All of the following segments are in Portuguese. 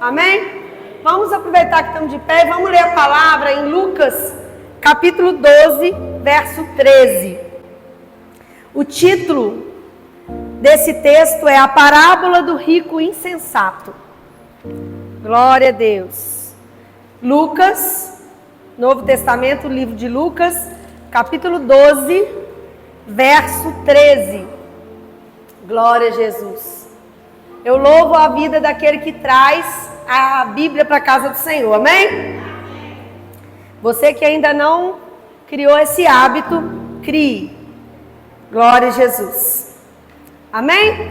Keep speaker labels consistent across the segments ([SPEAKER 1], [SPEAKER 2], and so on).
[SPEAKER 1] Amém? Vamos aproveitar que estamos de pé e vamos ler a palavra em Lucas, capítulo 12, verso 13. O título desse texto é A Parábola do Rico Insensato. Glória a Deus. Lucas, Novo Testamento, livro de Lucas, capítulo 12, verso 13. Glória a Jesus. Eu louvo a vida daquele que traz a Bíblia para a casa do Senhor, amém? Você que ainda não criou esse hábito, crie. Glória a Jesus. Amém?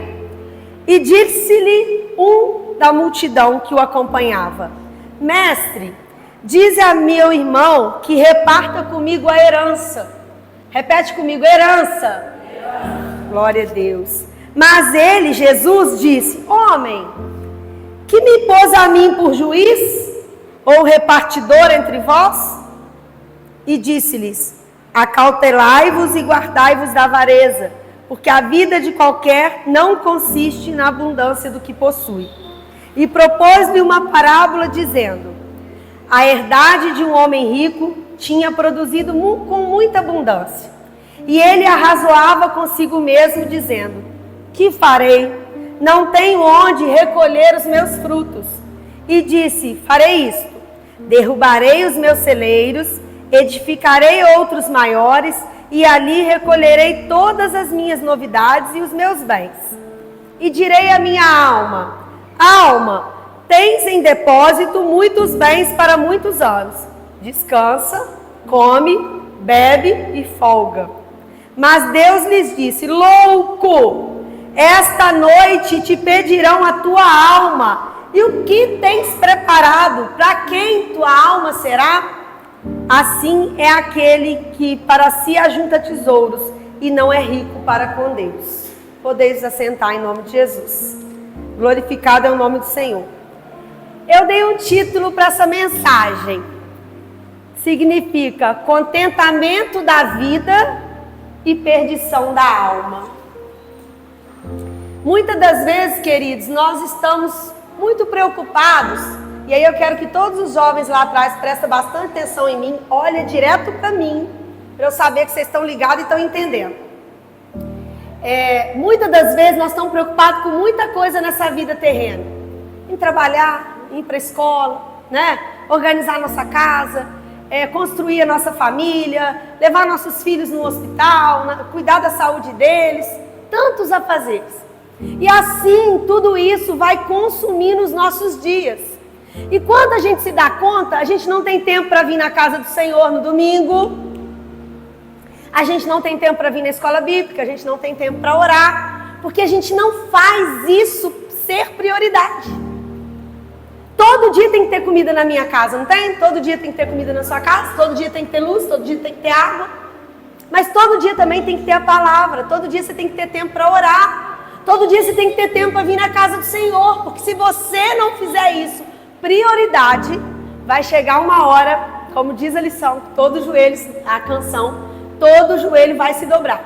[SPEAKER 1] E disse-lhe um da multidão que o acompanhava: Mestre, dize a meu irmão que reparta comigo a herança. Repete comigo, herança. Glória a Deus. Mas ele, Jesus, disse: Homem, que me pôs a mim por juiz ou repartidor entre vós? E disse-lhes: Acautelai-vos e guardai-vos da avareza, porque a vida de qualquer não consiste na abundância do que possui. E propôs-lhe uma parábola dizendo: A herdade de um homem rico tinha produzido com muita abundância. E ele arrazoava consigo mesmo, dizendo: Que farei? Não tenho onde recolher os meus frutos. E disse: Farei isto: derrubarei os meus celeiros, edificarei outros maiores, e ali recolherei todas as minhas novidades e os meus bens. E direi à minha alma: Alma, tens em depósito muitos bens para muitos anos. Descansa, come, bebe e folga. Mas Deus lhes disse: Louco! Esta noite te pedirão a tua alma, e o que tens preparado? Para quem tua alma será? Assim é aquele que para si ajunta tesouros e não é rico para com Deus. Podeis assentar em nome de Jesus. Glorificado é o nome do Senhor. Eu dei um título para essa mensagem. Significa contentamento da vida e perdição da alma. Muitas das vezes, queridos, nós estamos muito preocupados, e aí eu quero que todos os jovens lá atrás prestem bastante atenção em mim, olhem direto para mim, para eu saber que vocês estão ligados e estão entendendo. Muitas das vezes nós estamos preocupados com muita coisa nessa vida terrena, em trabalhar, ir para a escola, né? Organizar nossa casa, construir a nossa família, levar nossos filhos no hospital, cuidar da saúde deles, tantos afazeres. E assim, tudo isso vai consumir nos nossos dias. E quando a gente se dá conta, a gente não tem tempo para vir na casa do Senhor no domingo. A gente não tem tempo para vir na escola bíblica, a gente não tem tempo para orar, porque a gente não faz isso ser prioridade. Todo dia tem que ter comida na minha casa, não tem? Todo dia tem que ter comida na sua casa, todo dia tem que ter luz, todo dia tem que ter água. Mas todo dia também tem que ter a palavra, todo dia você tem que ter tempo para orar. Todo dia você tem que ter tempo para vir na casa do Senhor, porque se você não fizer isso, prioridade, vai chegar uma hora, como diz a lição, a canção, todo joelho vai se dobrar.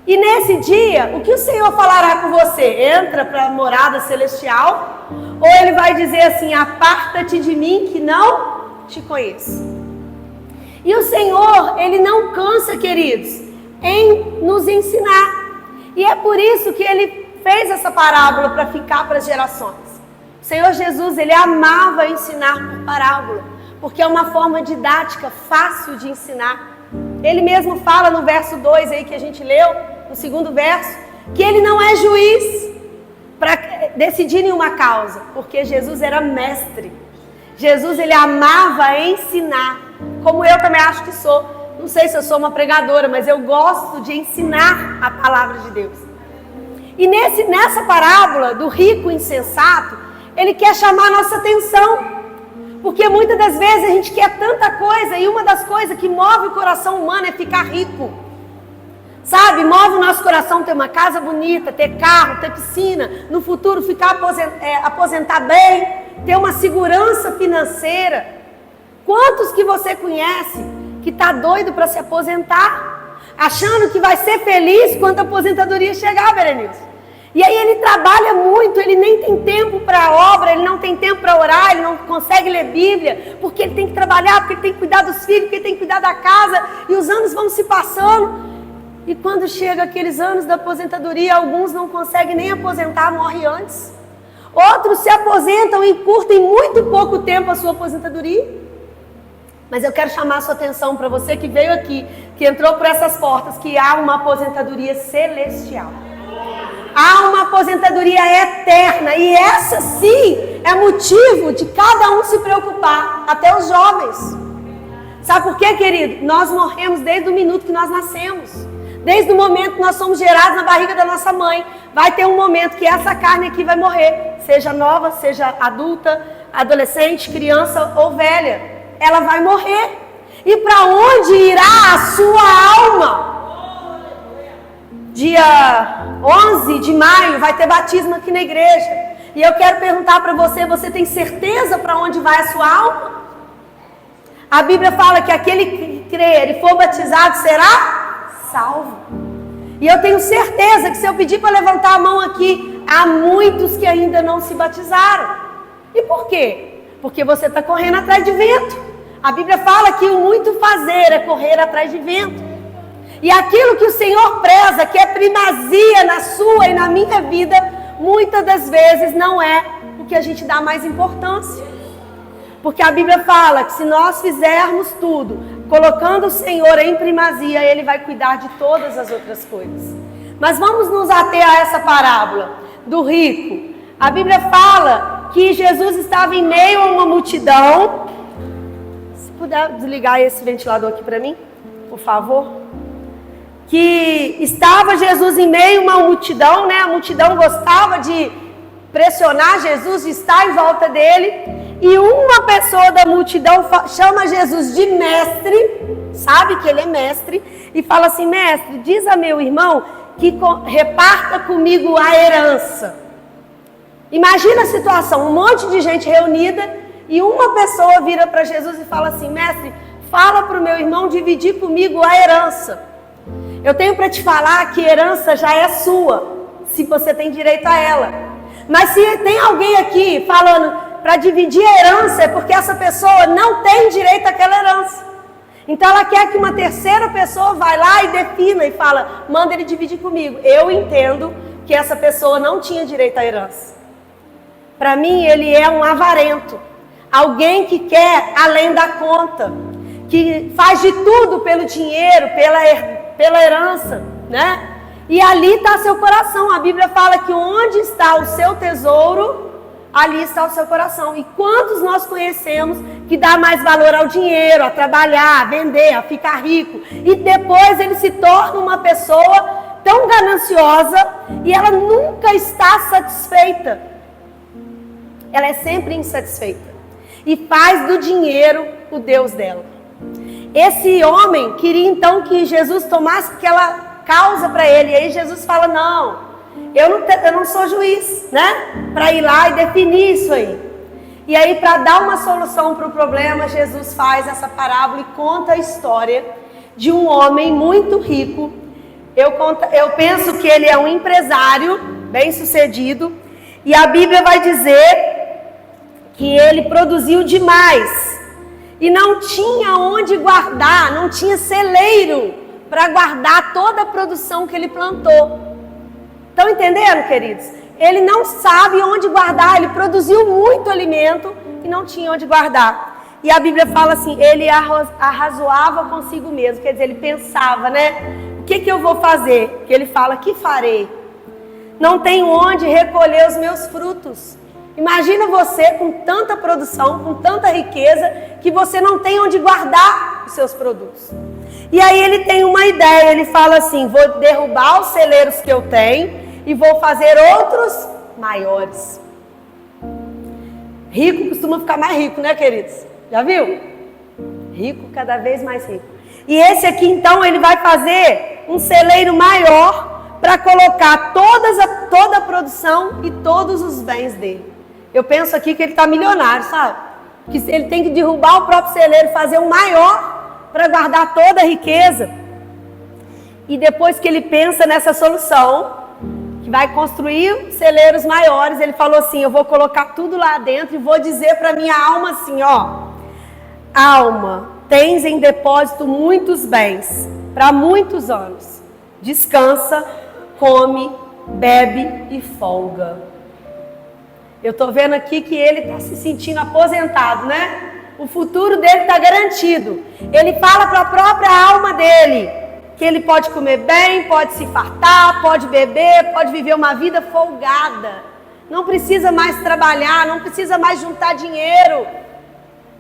[SPEAKER 1] E nesse dia, o que o Senhor falará com você? Entra para a morada celestial, ou Ele vai dizer assim: aparta-te de mim que não te conheço. E o Senhor, Ele não cansa, queridos, em nos ensinar. E é por isso que Ele fez essa parábola para ficar para as gerações. O Senhor Jesus, Ele amava ensinar por parábola, porque é uma forma didática, fácil de ensinar. Ele mesmo fala no verso 2 aí que a gente leu, no segundo verso, que Ele não é juiz para decidir em uma causa, porque Jesus era mestre. Jesus, Ele amava ensinar, como eu também acho que sou. Não sei se eu sou uma pregadora, mas eu gosto de ensinar a palavra de Deus. E nessa parábola do rico insensato, ele quer chamar a nossa atenção. Porque muitas das vezes a gente quer tanta coisa, e uma das coisas que move o coração humano é ficar rico. Sabe, move o nosso coração ter uma casa bonita, ter carro, ter piscina, no futuro aposentar bem, ter uma segurança financeira. Quantos que você conhece que está doido para se aposentar, achando que vai ser feliz quando a aposentadoria chegar, Berenice? E aí ele trabalha muito, ele nem tem tempo para a obra, ele não tem tempo para orar, ele não consegue ler Bíblia, porque ele tem que trabalhar, porque ele tem que cuidar dos filhos, porque ele tem que cuidar da casa, e os anos vão se passando. E quando chega aqueles anos da aposentadoria, alguns não conseguem nem aposentar, morrem antes. Outros se aposentam e curtem muito pouco tempo a sua aposentadoria. Mas eu quero chamar a sua atenção para você que veio aqui, que entrou por essas portas, que há uma aposentadoria celestial. Há uma aposentadoria eterna, e essa sim é motivo de cada um se preocupar, até os jovens. Sabe por quê, querido? Nós morremos desde o minuto que nós nascemos. Desde o momento que nós somos gerados na barriga da nossa mãe, vai ter um momento que essa carne aqui vai morrer. Seja nova, seja adulta, adolescente, criança ou velha. Ela vai morrer. E para onde irá a sua alma? Dia 11 de maio vai ter batismo aqui na igreja. E eu quero perguntar para você, você tem certeza para onde vai a sua alma? A Bíblia fala que aquele que crer e for batizado será salvo. E eu tenho certeza que se eu pedir para levantar a mão aqui, há muitos que ainda não se batizaram. E por quê? Porque você está correndo atrás de vento. A Bíblia fala que o muito fazer é correr atrás de vento. E aquilo que o Senhor preza, que é primazia na sua e na minha vida, muitas das vezes não é o que a gente dá mais importância. Porque a Bíblia fala que se nós fizermos tudo, colocando o Senhor em primazia, Ele vai cuidar de todas as outras coisas. Mas vamos nos ater a essa parábola do rico. A Bíblia fala que Jesus estava em meio a uma multidão. Se puder desligar esse ventilador aqui para mim, por favor. Que estava Jesus em meio a uma multidão, né? A multidão gostava de pressionar Jesus, de estar em volta dele. E uma pessoa da multidão chama Jesus de mestre, sabe que ele é mestre, e fala assim: mestre, diz a meu irmão que reparta comigo a herança. Imagina a situação, um monte de gente reunida e uma pessoa vira para Jesus e fala assim: mestre, fala para o meu irmão dividir comigo a herança. Eu tenho para te falar que herança já é sua, se você tem direito a ela. Mas se tem alguém aqui falando para dividir a herança, é porque essa pessoa não tem direito àquela herança. Então ela quer que uma terceira pessoa vá lá e defina e fala: manda ele dividir comigo. Eu entendo que essa pessoa não tinha direito à herança. Para mim ele é um avarento. Alguém que quer além da conta. Que faz de tudo pelo dinheiro, pela herança, né? E ali está seu coração. A Bíblia fala que onde está o seu tesouro, ali está o seu coração. E quantos nós conhecemos que dá mais valor ao dinheiro, a trabalhar, a vender, a ficar rico, e depois ele se torna uma pessoa tão gananciosa e ela nunca está satisfeita. Ela é sempre insatisfeita e faz do dinheiro o Deus dela. Esse homem queria então que Jesus tomasse aquela causa para ele. E aí Jesus fala: não, eu não sou juiz, né? Para ir lá e definir isso aí. E aí, para dar uma solução para o problema, Jesus faz essa parábola e conta a história de um homem muito rico. Eu penso que ele é um empresário bem sucedido. E a Bíblia vai dizer que ele produziu demais. E não tinha onde guardar, não tinha celeiro para guardar toda a produção que ele plantou. Estão entendendo, queridos? Ele não sabe onde guardar, ele produziu muito alimento e não tinha onde guardar. E a Bíblia fala assim, ele arrazoava consigo mesmo, quer dizer, ele pensava, né? O que eu vou fazer? Que ele fala: que farei? Não tenho onde recolher os meus frutos. Imagina você com tanta produção, com tanta riqueza, que você não tem onde guardar os seus produtos. E aí ele tem uma ideia, ele fala assim: vou derrubar os celeiros que eu tenho e vou fazer outros maiores. Rico costuma ficar mais rico, né, queridos? Já viu? Rico, cada vez mais rico. E esse aqui então, ele vai fazer um celeiro maior para colocar toda a produção e todos os bens dele. Eu penso aqui que ele está milionário, sabe? Que ele tem que derrubar o próprio celeiro, fazer um maior para guardar toda a riqueza. E depois que ele pensa nessa solução, que vai construir celeiros maiores. Ele falou assim: eu vou colocar tudo lá dentro e vou dizer para minha alma assim, ó: alma, tens em depósito muitos bens para muitos anos. Descansa, come, bebe e folga. Eu estou vendo aqui que ele está se sentindo aposentado, né? O futuro dele está garantido. Ele fala para a própria alma dele que ele pode comer bem, pode se fartar, pode beber, pode viver uma vida folgada. Não precisa mais trabalhar, não precisa mais juntar dinheiro.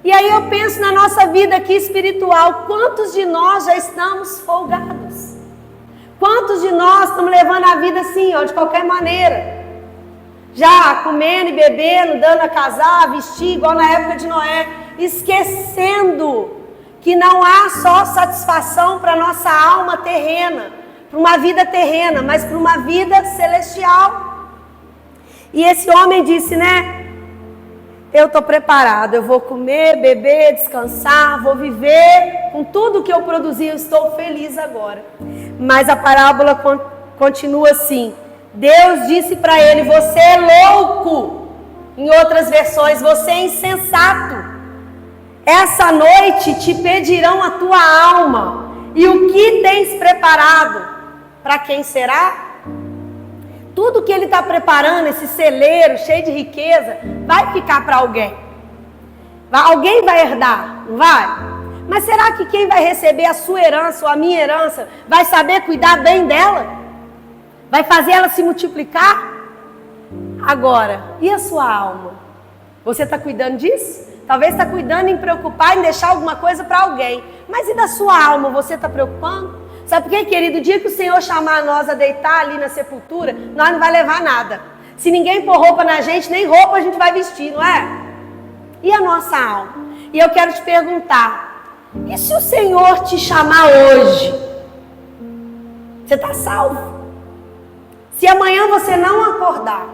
[SPEAKER 1] E aí eu penso na nossa vida aqui espiritual. Quantos de nós já estamos folgados? Quantos de nós estamos levando a vida assim, ó, de qualquer maneira? Já comendo e bebendo, dando a casar, a vestir, igual na época de Noé. Esquecendo que não há só satisfação para a nossa alma terrena, para uma vida terrena, mas para uma vida celestial. E esse homem disse, né? Eu estou preparado, eu vou comer, beber, descansar, vou viver com tudo que eu produzi, eu estou feliz agora. Mas a parábola continua assim: Deus disse para ele: você é louco. Em outras versões, você é insensato. Essa noite te pedirão a tua alma, e o que tens preparado, para quem será? Tudo que ele está preparando, esse celeiro cheio de riqueza, vai ficar para alguém. Alguém vai herdar, não vai? Mas será que quem vai receber a sua herança ou a minha herança vai saber cuidar bem dela? Vai fazer ela se multiplicar? Agora, e a sua alma? Você está cuidando disso? Talvez está cuidando em preocupar em deixar alguma coisa para alguém. Mas e da sua alma? Você está preocupando? Sabe por quê, querido? O dia que o Senhor chamar nós a deitar ali na sepultura, nós não vai levar nada. Se ninguém pôr roupa na gente, nem roupa a gente vai vestir, não é? E a nossa alma? E eu quero te perguntar, e se o Senhor te chamar hoje? Você está salvo? Se amanhã você não acordar.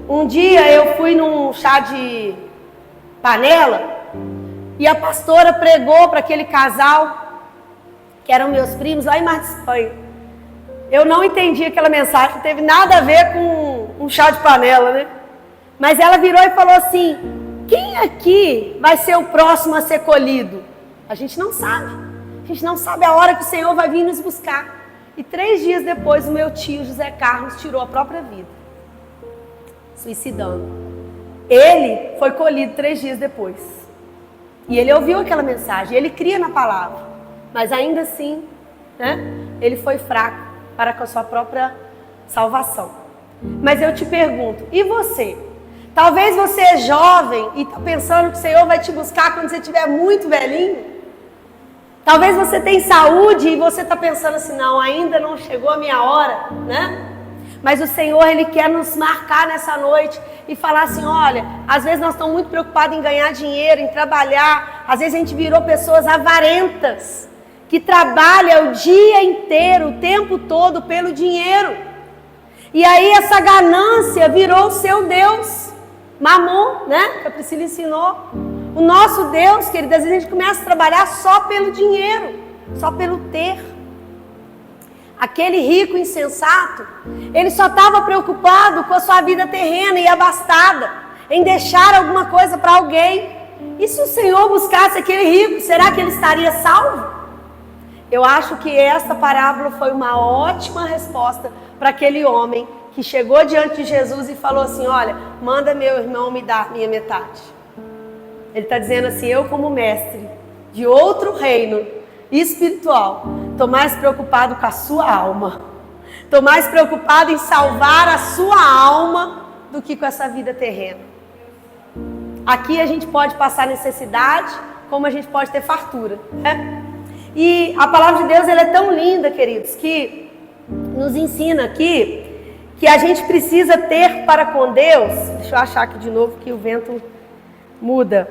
[SPEAKER 1] Um dia eu fui num chá de panela e a pastora pregou para aquele casal que eram meus primos lá em Mar de Espanha. Eu não entendi aquela mensagem, não teve nada a ver com um chá de panela, né? Mas ela virou e falou assim: quem aqui vai ser o próximo a ser colhido? A gente não sabe. A gente não sabe a hora que o Senhor vai vir nos buscar. E 3 dias depois, o meu tio José Carlos tirou a própria vida, suicidando. Ele foi colhido 3 dias depois. E ele ouviu aquela mensagem, ele cria na palavra. Mas ainda assim, né, ele foi fraco para com a sua própria salvação. Mas eu te pergunto, e você? Talvez você é jovem e está pensando que o Senhor vai te buscar quando você estiver muito velhinho. Talvez você tenha saúde e você está pensando assim: não, ainda não chegou a minha hora, né? Mas o Senhor, Ele quer nos marcar nessa noite e falar assim: olha, às vezes nós estamos muito preocupados em ganhar dinheiro, em trabalhar. Às vezes a gente virou pessoas avarentas, que trabalham o dia inteiro, o tempo todo pelo dinheiro. E aí essa ganância virou o seu Deus, Mamon, né? Que a Priscila ensinou. O nosso Deus, querido, às vezes a gente começa a trabalhar só pelo dinheiro, só pelo ter. Aquele rico insensato, ele só estava preocupado com a sua vida terrena e abastada, em deixar alguma coisa para alguém. E se o Senhor buscasse aquele rico, será que ele estaria salvo? Eu acho que esta parábola foi uma ótima resposta para aquele homem que chegou diante de Jesus e falou assim: olha, manda meu irmão me dar minha metade. Ele está dizendo assim: eu como mestre de outro reino espiritual, estou mais preocupado com a sua alma. Estou mais preocupado em salvar a sua alma do que com essa vida terrena. Aqui a gente pode passar necessidade, como a gente pode ter fartura, né? E a palavra de Deus, ela é tão linda, queridos, que nos ensina aqui que a gente precisa ter para com Deus. Deixa eu achar aqui de novo que o vento muda.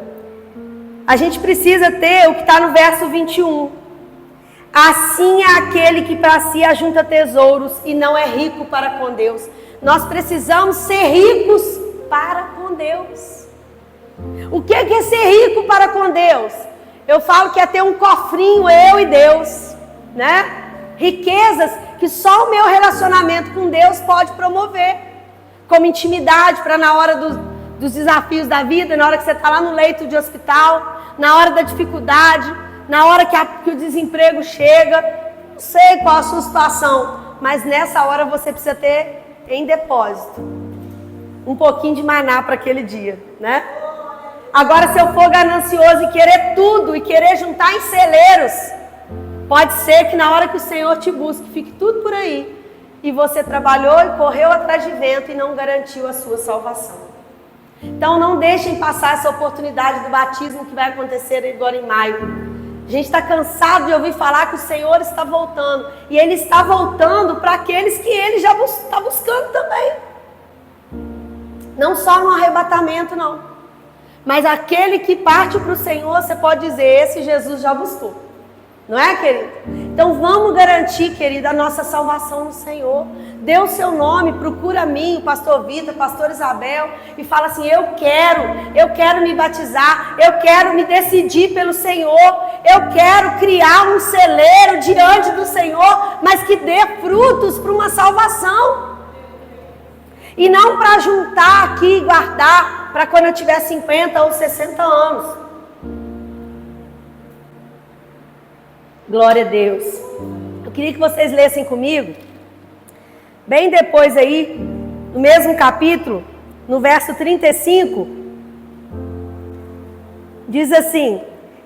[SPEAKER 1] A gente precisa ter o que está no verso 21. Assim é aquele que para si ajunta tesouros e não é rico para com Deus. Nós precisamos ser ricos para com Deus. O que é ser rico para com Deus? Eu falo que é ter um cofrinho, eu e Deus, né? Riquezas que só o meu relacionamento com Deus pode promover. Como intimidade, para na hora dos desafios da vida, na hora que você está lá no leito de hospital, na hora da dificuldade, na hora que o desemprego chega. Não sei qual a sua situação, mas nessa hora você precisa ter em depósito um pouquinho de maná para aquele dia, né? Agora, se eu for ganancioso e querer tudo, e querer juntar em celeiros, pode ser que na hora que o Senhor te busque, fique tudo por aí, e você trabalhou e correu atrás de vento e não garantiu a sua salvação. Então, não deixem passar essa oportunidade do batismo que vai acontecer agora em maio. A gente está cansado de ouvir falar que o Senhor está voltando, e Ele está voltando para aqueles que Ele já está buscando também. Não só no arrebatamento, não. Mas aquele que parte para o Senhor, você pode dizer, esse Jesus já buscou. Não é, querido? Então vamos garantir, querido, a nossa salvação no Senhor. Dê o seu nome, procura a mim, o pastor Vitor, a pastor Isabel, e fala assim, eu quero me batizar, eu quero me decidir pelo Senhor, eu quero criar um celeiro diante do Senhor, mas que dê frutos para uma salvação. E não para juntar aqui e guardar para quando eu tiver 50 ou 60 anos. Glória a Deus. Eu queria que vocês lessem comigo, bem depois aí, no mesmo capítulo, no verso 35, diz assim,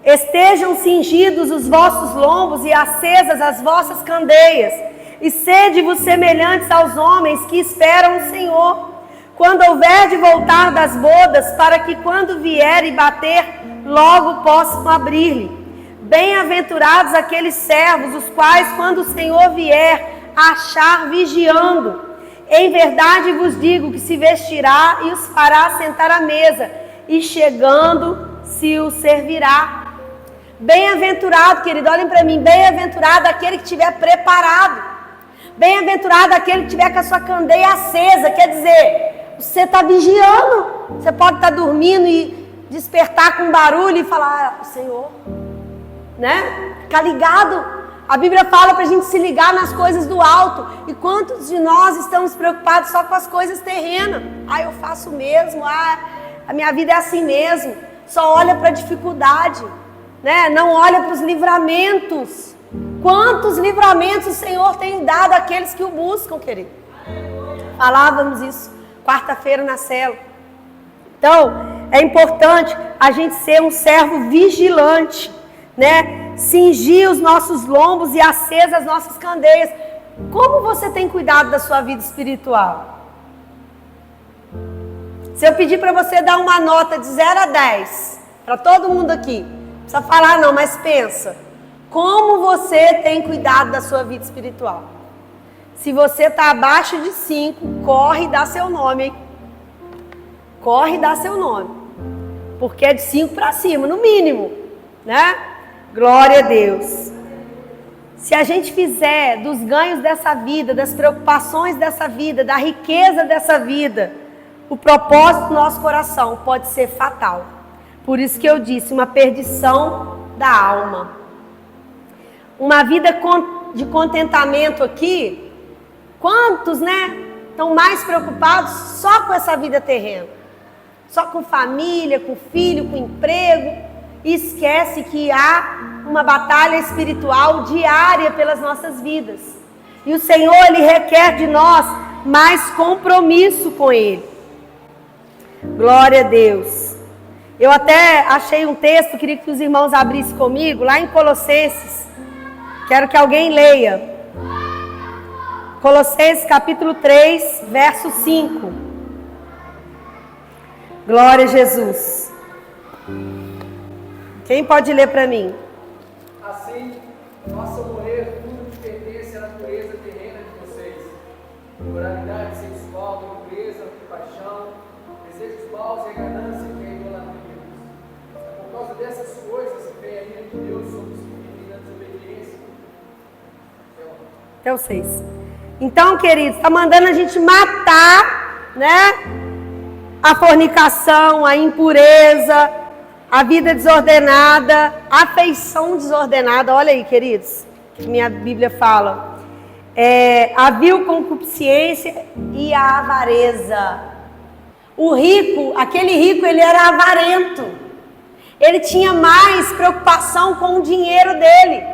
[SPEAKER 1] estejam cingidos os vossos lombos e acesas as vossas candeias, e sede-vos semelhantes aos homens que esperam o Senhor, quando houver de voltar das bodas, para que quando vier e bater, logo possam abrir-lhe. Bem-aventurados aqueles servos, os quais, quando o Senhor vier, achar vigiando. Em verdade vos digo que se vestirá e os fará sentar à mesa, e chegando se os servirá. Bem-aventurado, querido, olhem para mim, bem-aventurado aquele que estiver preparado. Bem-aventurado aquele que estiver com a sua candeia acesa, quer dizer, você está vigiando. Você pode estar dormindo e despertar com barulho e falar, Senhor, né? Ficar ligado. A Bíblia fala para a gente se ligar nas coisas do alto. E quantos de nós estamos preocupados só com as coisas terrenas? Eu faço mesmo, a minha vida é assim mesmo. Só olha para a dificuldade, né? Não olha para os livramentos. Quantos livramentos o Senhor tem dado àqueles que o buscam, querido? Falávamos isso quarta-feira na célula. Então, é importante a gente ser um servo vigilante, né? Cingir os nossos lombos e acesas as nossas candeias. Como você tem cuidado da sua vida espiritual? Se eu pedir para você dar uma nota de 0 a 10, para todo mundo aqui, não precisa falar não, mas pensa. Como você tem cuidado da sua vida espiritual? Se você está abaixo de 5, corre e dá seu nome, hein? Corre e dá seu nome. Porque é de 5 para cima, no mínimo, né? Glória a Deus. Se a gente fizer dos ganhos dessa vida, das preocupações dessa vida, da riqueza dessa vida, o propósito do nosso coração pode ser fatal. Por isso que eu disse, uma perdição da alma. Uma vida de contentamento aqui, quantos, né, estão mais preocupados só com essa vida terrena? Só com família, com filho, com emprego, e esquece que há uma batalha espiritual diária pelas nossas vidas. E o Senhor, Ele requer de nós mais compromisso com Ele. Glória a Deus. Eu até achei um texto, queria que os irmãos abrissem comigo, lá em Colossenses. Quero que alguém leia. Colossenses capítulo 3, verso 5. Glória a Jesus. Quem pode ler para mim?
[SPEAKER 2] Assim, façam morrer tudo que pertence à natureza terrena de vocês. Imoralidade sexual, impureza, paixão, desejos maus e a ganância que é idolatria. Por causa dessas coisas, vem a ira de Deus sobre os que vivem na desobediência.
[SPEAKER 1] Até o 6. Então, queridos, está mandando a gente matar, né? A fornicação, a impureza, a vida desordenada, a afeição desordenada. Olha aí, queridos, que minha Bíblia fala. a vil concupiscência e a avareza. O rico, aquele rico, ele era avarento. Ele tinha mais preocupação com o dinheiro dele.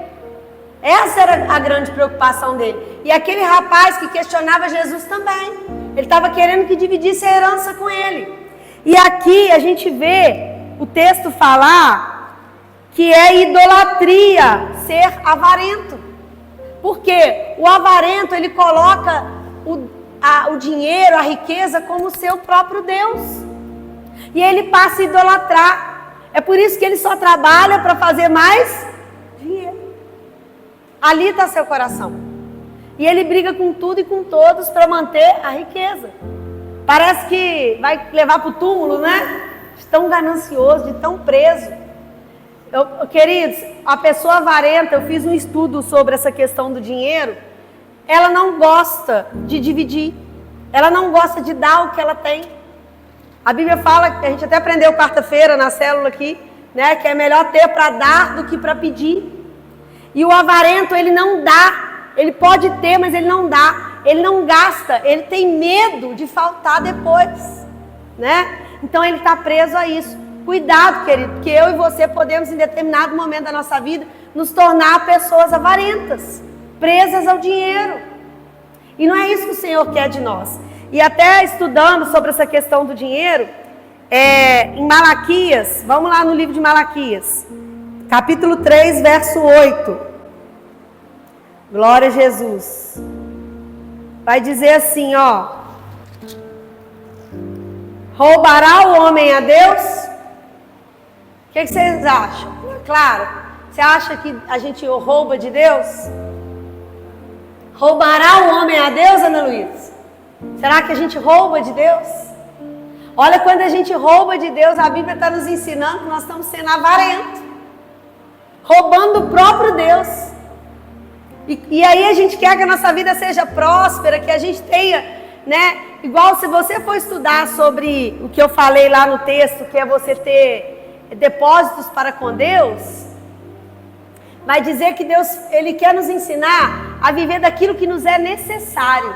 [SPEAKER 1] Essa era a grande preocupação dele. E aquele rapaz que questionava Jesus também. Ele estava querendo que dividisse a herança com ele. E aqui a gente vê o texto falar que é idolatria ser avarento. Porque o avarento, ele coloca o dinheiro, a riqueza como seu próprio Deus. E ele passa a idolatrar. É por isso que ele só trabalha para fazer mais dinheiro. Ali está seu coração. E ele briga com tudo e com todos para manter a riqueza. Parece que vai levar para o túmulo, né? De tão ganancioso, de tão preso. Queridos, a pessoa avarenta, eu fiz um estudo sobre essa questão do dinheiro. Ela não gosta de dividir. Ela não gosta de dar o que ela tem. A Bíblia fala, que a gente até aprendeu quarta-feira na célula aqui, né? Que é melhor ter para dar do que para pedir. E o avarento, ele não dá. Ele pode ter, mas ele não dá. Ele não gasta. Ele tem medo de faltar depois, né? Então ele está preso a isso. Cuidado, querido, porque eu e você podemos, em determinado momento da nossa vida, nos tornar pessoas avarentas, presas ao dinheiro. E não é isso que o Senhor quer de nós. E até estudando sobre essa questão do dinheiro, em Malaquias, vamos lá no livro de Malaquias, capítulo 3, verso 8. Glória a Jesus. Vai dizer assim, ó. Roubará o homem a Deus? O que vocês acham? Claro. Você acha que a gente rouba de Deus? Roubará o homem a Deus, Ana Luísa? Será que a gente rouba de Deus? Olha, quando a gente rouba de Deus, a Bíblia está nos ensinando que nós estamos sendo avarentos. Roubando o próprio Deus. E aí a gente quer que a nossa vida seja próspera, que a gente tenha, né? Igual se você for estudar sobre o que eu falei lá no texto, que é você ter depósitos para com Deus, vai dizer que Deus, Ele quer nos ensinar a viver daquilo que nos é necessário.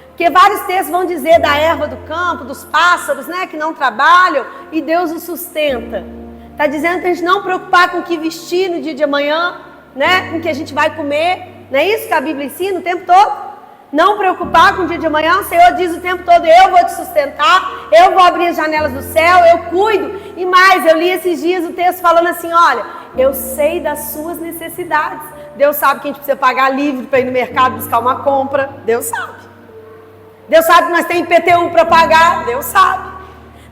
[SPEAKER 1] Porque vários textos vão dizer da erva do campo, dos pássaros, né, que não trabalham e Deus os sustenta. Está dizendo que a gente não preocupar com o que vestir no dia de amanhã, né, com o que a gente vai comer. Não é isso que a Bíblia ensina o tempo todo? Não preocupar com o dia de amanhã. O Senhor diz o tempo todo, eu vou te sustentar, eu vou abrir as janelas do céu, eu cuido. E mais, eu li esses dias o texto falando assim, olha, eu sei das suas necessidades. Deus sabe que a gente precisa pagar livre para ir no mercado buscar uma compra. Deus sabe. Deus sabe que nós temos IPTU para pagar. Deus sabe.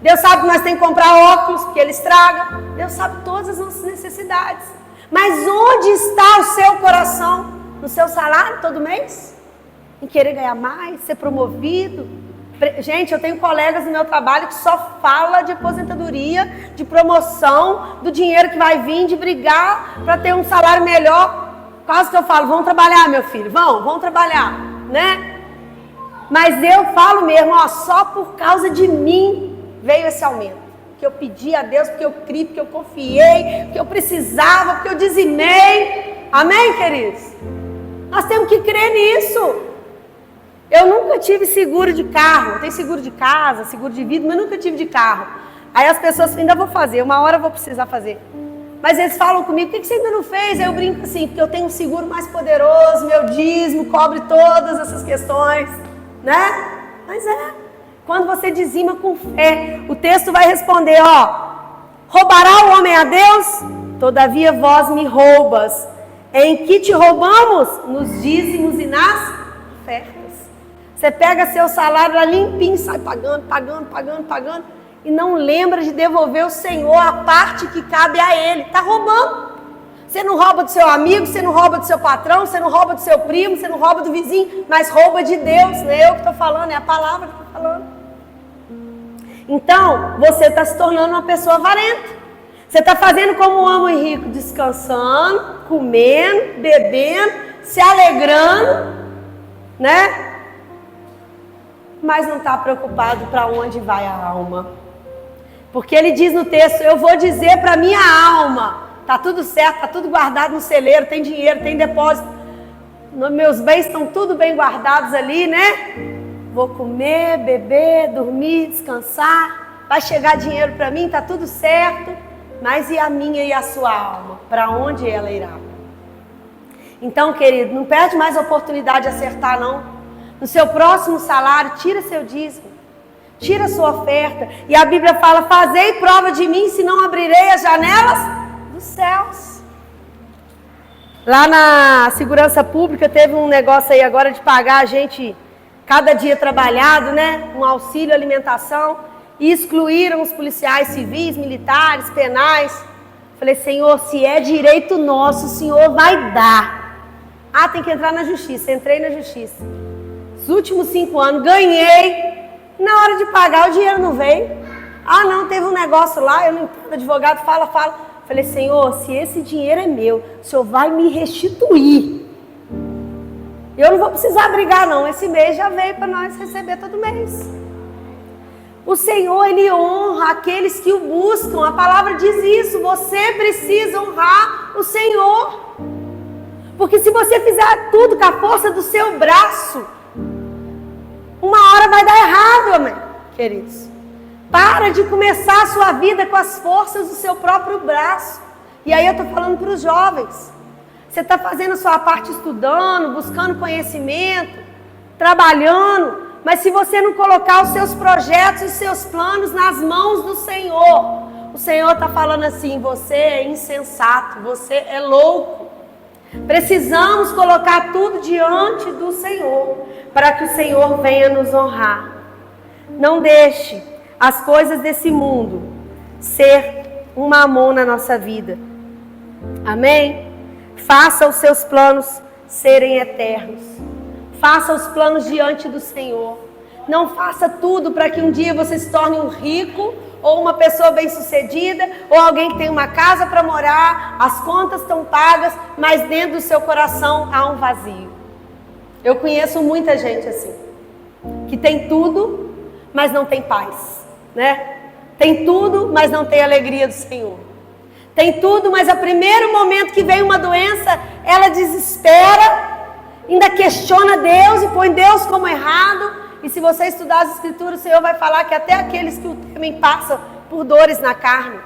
[SPEAKER 1] Deus sabe que nós temos que comprar óculos, porque ele estraga. Deus sabe todas as nossas necessidades. Mas onde está o seu coração? No seu salário todo mês? Em querer ganhar mais, ser promovido? Gente, eu tenho colegas no meu trabalho que só fala de aposentadoria, de promoção, do dinheiro que vai vir, de brigar para ter um salário melhor. Quase que eu falo, vão trabalhar, meu filho, vão trabalhar, né? Mas eu falo mesmo, ó, só por causa de mim veio esse aumento. Que eu pedi a Deus, porque eu criei, porque eu confiei, porque eu precisava, porque eu dizimei. Amém, queridos? Nós temos que crer nisso. Eu nunca tive seguro de carro. Eu tenho seguro de casa, seguro de vida, mas nunca tive de carro. Aí as pessoas ainda vou fazer, uma hora eu vou precisar fazer. Mas eles falam comigo, por que você ainda não fez? Aí eu brinco assim, porque eu tenho um seguro mais poderoso, meu dízimo cobre todas essas questões, né? Mas quando você dizima com fé, o texto vai responder, ó, roubará o homem a Deus? Todavia vós me roubas. Em que te roubamos? Nos dízimos e nas ofertas. Você pega seu salário lá limpinho, sai pagando, e não lembra de devolver ao Senhor a parte que cabe a Ele. Está roubando. Você não rouba do seu amigo, você não rouba do seu patrão, você não rouba do seu primo, você não rouba do vizinho, mas rouba de Deus. Não é eu que estou falando, é a palavra que estou falando. Então, você está se tornando uma pessoa avarenta. Você está fazendo como um homem rico, descansando, comendo, bebendo, se alegrando, né? Mas não está preocupado para onde vai a alma. Porque ele diz no texto, eu vou dizer para minha alma, está tudo certo, está tudo guardado no celeiro, tem dinheiro, tem depósito. Meus bens estão tudo bem guardados ali, né? Vou comer, beber, dormir, descansar. Vai chegar dinheiro para mim, tá tudo certo. Mas e a minha e a sua alma? Para onde ela irá? Então, querido, não perde mais a oportunidade de acertar, não. No seu próximo salário, tira seu dízimo. Tira sua oferta. E a Bíblia fala, fazei prova de mim, se não abrirei as janelas dos céus. Lá na segurança pública teve um negócio aí agora de pagar a gente cada dia trabalhado, né? Um auxílio alimentação. E excluíram os policiais civis, militares, penais. Falei, Senhor, se é direito nosso, o Senhor vai dar. Ah, tem que entrar na justiça. Entrei na justiça. Os últimos 5 anos, ganhei. Na hora de pagar, o dinheiro não veio. Ah, não, teve um negócio lá, eu não entendo, advogado fala. Falei, Senhor, se esse dinheiro é meu, o Senhor vai me restituir. Eu não vou precisar brigar, não. Esse mês já veio para nós receber todo mês. O Senhor, Ele honra aqueles que o buscam. A palavra diz isso. Você precisa honrar o Senhor. Porque se você fizer tudo com a força do seu braço, uma hora vai dar errado, amém, queridos. Para de começar a sua vida com as forças do seu próprio braço. E aí eu estou falando para os jovens. Você está fazendo a sua parte estudando, buscando conhecimento, trabalhando. Mas se você não colocar os seus projetos e os seus planos nas mãos do Senhor, o Senhor está falando assim, você é insensato, você é louco. Precisamos colocar tudo diante do Senhor, para que o Senhor venha nos honrar. Não deixe as coisas desse mundo ser um mamon na nossa vida. Amém? Faça os seus planos serem eternos. Faça os planos diante do Senhor. Não faça tudo para que um dia você se torne um rico, ou uma pessoa bem-sucedida, ou alguém que tem uma casa para morar, as contas estão pagas, mas dentro do seu coração há um vazio. Eu conheço muita gente assim, que tem tudo, mas não tem paz, né? Tem tudo, mas não tem alegria do Senhor. Tem tudo, mas a primeiro momento que vem uma doença, ela desespera, ainda questiona Deus e põe Deus como errado. E se você estudar as Escrituras, o Senhor vai falar que até aqueles que o temem passam por dores na carne.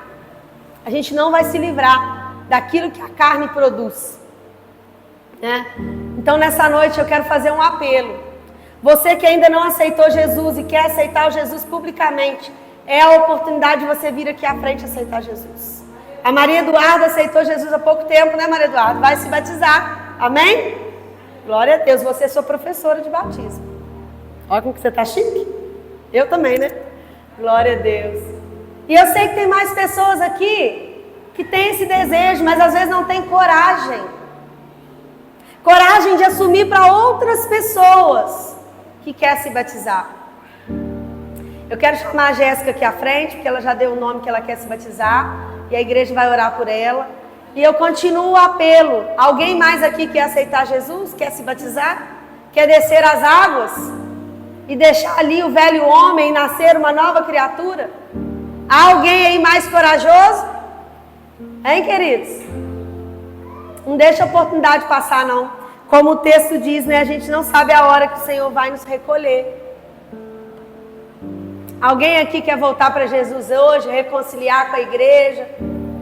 [SPEAKER 1] A gente não vai se livrar daquilo que a carne produz, né? Então nessa noite eu quero fazer um apelo. Você que ainda não aceitou Jesus e quer aceitar o Jesus publicamente, é a oportunidade de você vir aqui à frente e aceitar Jesus. A Maria Eduarda aceitou Jesus há pouco tempo, né, Maria Eduarda? Vai se batizar, amém? Glória a Deus, você é sua professora de batismo. Olha como que você está chique. Eu também, né? Glória a Deus. E eu sei que tem mais pessoas aqui que têm esse desejo, mas às vezes não tem coragem. Coragem de assumir para outras pessoas que quer se batizar. Eu quero chamar a Jéssica aqui à frente, porque ela já deu o nome que ela quer se batizar. E a igreja vai orar por ela. E eu continuo o apelo. Alguém mais aqui quer aceitar Jesus? Quer se batizar? Quer descer as águas? E deixar ali o velho homem e nascer uma nova criatura? Há alguém aí mais corajoso? Hein, queridos? Não deixa a oportunidade passar, não. Como o texto diz, né? A gente não sabe a hora que o Senhor vai nos recolher. Alguém aqui quer voltar para Jesus hoje, reconciliar com a igreja,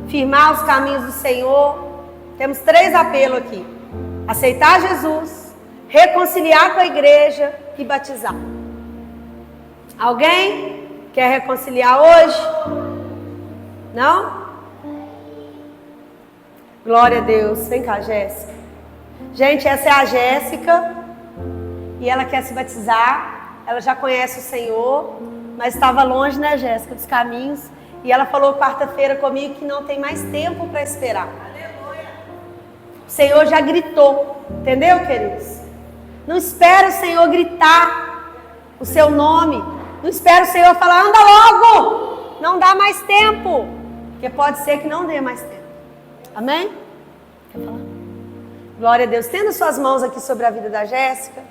[SPEAKER 1] firmar os caminhos do Senhor? Temos 3 apelos aqui. Aceitar Jesus, reconciliar com a igreja e batizar. Alguém quer reconciliar hoje? Não? Glória a Deus. Vem cá, Jéssica. Gente, essa é a Jéssica. E ela quer se batizar. Ela já conhece o Senhor, mas estava longe, né, Jéssica, dos caminhos. E ela falou quarta-feira comigo que não tem mais tempo para esperar. O Senhor já gritou. Entendeu, queridos? Não espere o Senhor gritar o seu nome. Não espere o Senhor falar, anda logo. Não dá mais tempo. Porque pode ser que não dê mais tempo. Amém? Quer falar? Glória a Deus. Tendo suas mãos aqui sobre a vida da Jéssica.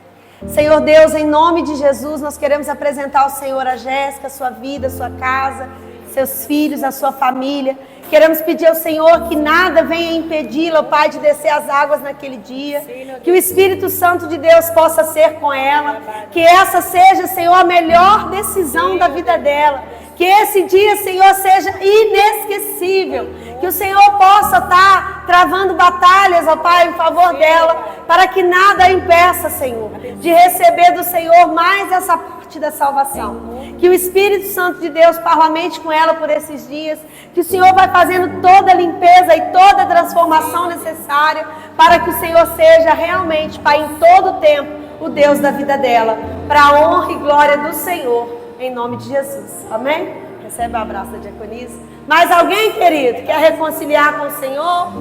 [SPEAKER 1] Senhor Deus, em nome de Jesus, nós queremos apresentar ao Senhor a Jéssica, a sua vida, a sua casa, seus filhos, a sua família. Queremos pedir ao Senhor que nada venha impedi-la, Pai, de descer as águas naquele dia. Que o Espírito Santo de Deus possa ser com ela. Que essa seja, Senhor, a melhor decisão da vida dela. Que esse dia, Senhor, seja inesquecível. Que o Senhor possa estar travando batalhas, ó Pai, em favor dela. Para que nada a impeça, Senhor, de receber do Senhor mais essa parte da salvação. Que o Espírito Santo de Deus parlamente com ela por esses dias. Que o Senhor vai fazendo toda a limpeza e toda a transformação necessária. Para que o Senhor seja realmente, Pai, em todo o tempo, o Deus da vida dela. Para a honra e glória do Senhor. Em nome de Jesus. Amém? Recebe o abraço da diaconisa. Mais alguém, querido, quer reconciliar com o Senhor?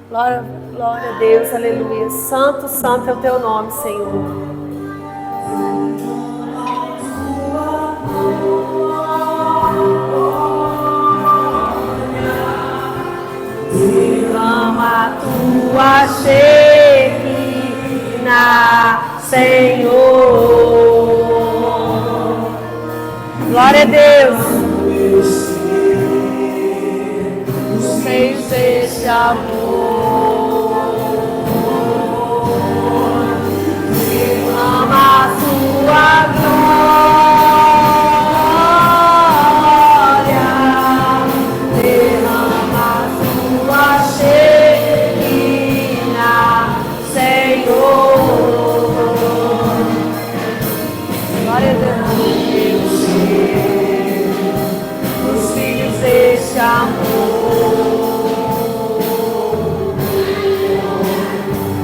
[SPEAKER 1] Glória a Deus, aleluia. Santo, santo é o teu nome, Senhor. Derrama a tua Shekinah, Senhor. Glória a Deus. Os seios deste amor. Derrama a tua glória. Derrama a tua Shekinah, Senhor. Glória a Deus. Esse amor.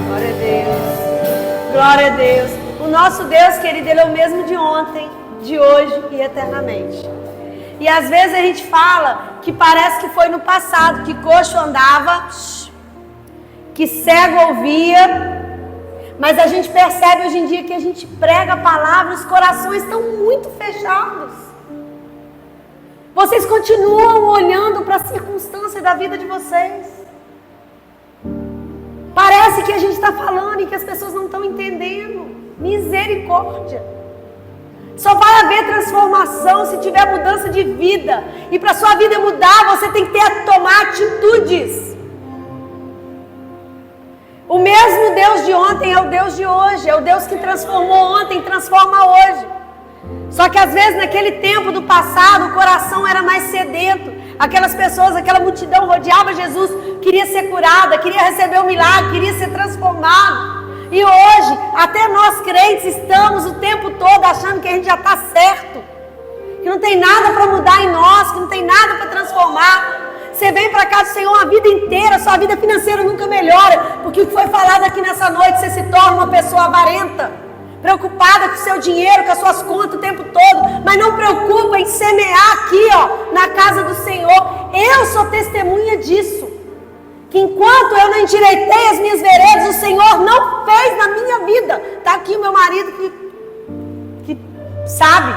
[SPEAKER 1] Glória a Deus. Glória a Deus. O nosso Deus, querido, Ele é o mesmo de ontem, de hoje e eternamente. E às vezes a gente fala que parece que foi no passado, que coxo andava, que cego ouvia, mas a gente percebe hoje em dia que a gente prega a palavra, os corações estão muito fechados. Vocês continuam olhando para a circunstância da vida de vocês. Parece que a gente está falando e que as pessoas não estão entendendo. Misericórdia. Só vai haver transformação se tiver mudança de vida. E para a sua vida mudar, você tem que tomar atitudes. O mesmo Deus de ontem é o Deus de hoje. É o Deus que transformou ontem, transforma hoje. Só que às vezes naquele tempo do passado o coração era mais sedento. Aquelas pessoas, aquela multidão rodeava Jesus, queria ser curada, queria receber o milagre, queria ser transformado. E hoje, até nós crentes estamos o tempo todo achando que a gente já está certo. Que não tem nada para mudar em nós, que não tem nada para transformar. Você vem para cá do Senhor a vida inteira, sua vida financeira nunca melhora. Porque o que foi falado aqui nessa noite, você se torna uma pessoa avarenta. Preocupada com o seu dinheiro, com as suas contas o tempo todo, mas não preocupa em semear aqui, ó, na casa do Senhor. Eu sou testemunha disso. Que enquanto eu não endireitei as minhas veredas, o Senhor não fez na minha vida. Está aqui o meu marido que sabe.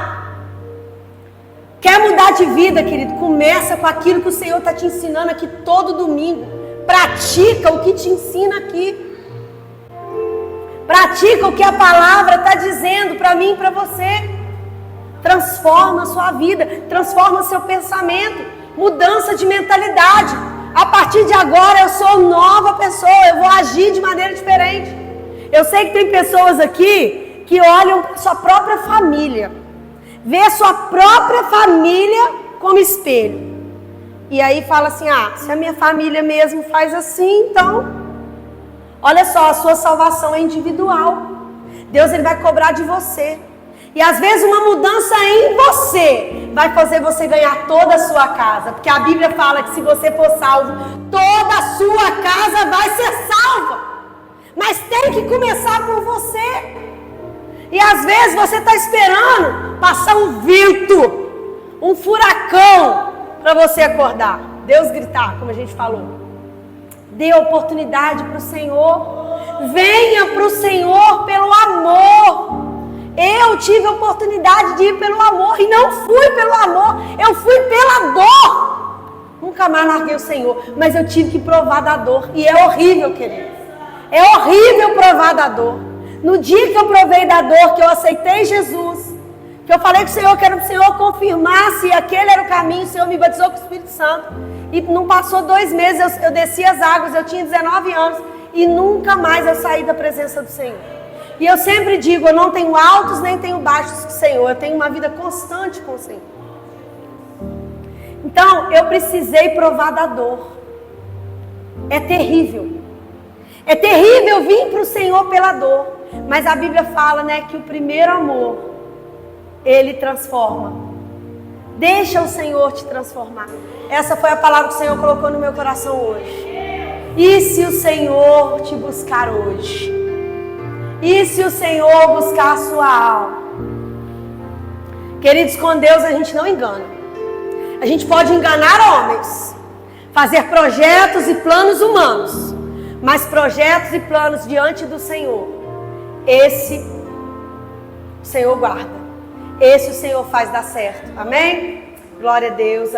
[SPEAKER 1] Quer mudar de vida, querido? Começa com aquilo que o Senhor está te ensinando aqui todo domingo. Pratica o que te ensina aqui. Pratica o que a palavra está dizendo para mim e para você. Transforma a sua vida, transforma o seu pensamento, mudança de mentalidade. A partir de agora eu sou nova pessoa, eu vou agir de maneira diferente. Eu sei que tem pessoas aqui que olham para sua própria família, vê a sua própria família como espelho. E aí fala assim, se a minha família mesmo faz assim, então... Olha só, a sua salvação é individual. Deus ele vai cobrar de você. E às vezes uma mudança em você vai fazer você ganhar toda a sua casa. Porque a Bíblia fala que se você for salvo, toda a sua casa vai ser salva. Mas tem que começar por você. E às vezes você está esperando passar um vento, um furacão para você acordar. Deus gritar, como a gente falou. Dê oportunidade para o Senhor. Venha para o Senhor pelo amor. Eu tive a oportunidade de ir pelo amor e não fui pelo amor. Eu fui pela dor. Nunca mais larguei o Senhor. Mas eu tive que provar da dor. E é horrível, querido. É horrível provar da dor. No dia que eu provei da dor, que eu aceitei Jesus, Que eu falei com o Senhor, que era o Senhor confirmar se aquele era o caminho. O Senhor me batizou com o Espírito Santo. E não passou 2 meses, eu desci as águas, eu tinha 19 anos. E nunca mais eu saí da presença do Senhor. E eu sempre digo, eu não tenho altos nem tenho baixos com o Senhor. Eu tenho uma vida constante com o Senhor. Então, eu precisei provar da dor. É terrível. É terrível vir para o Senhor pela dor. Mas a Bíblia fala, né, que o primeiro amor, ele transforma. Deixa o Senhor te transformar. Essa foi a palavra que o Senhor colocou no meu coração hoje. E se o Senhor te buscar hoje? E se o Senhor buscar a sua alma? Queridos, com Deus a gente não engana. A gente pode enganar homens, fazer projetos e planos humanos, mas projetos e planos diante do Senhor, esse o Senhor guarda. Esse o Senhor faz dar certo. Amém? Glória a Deus.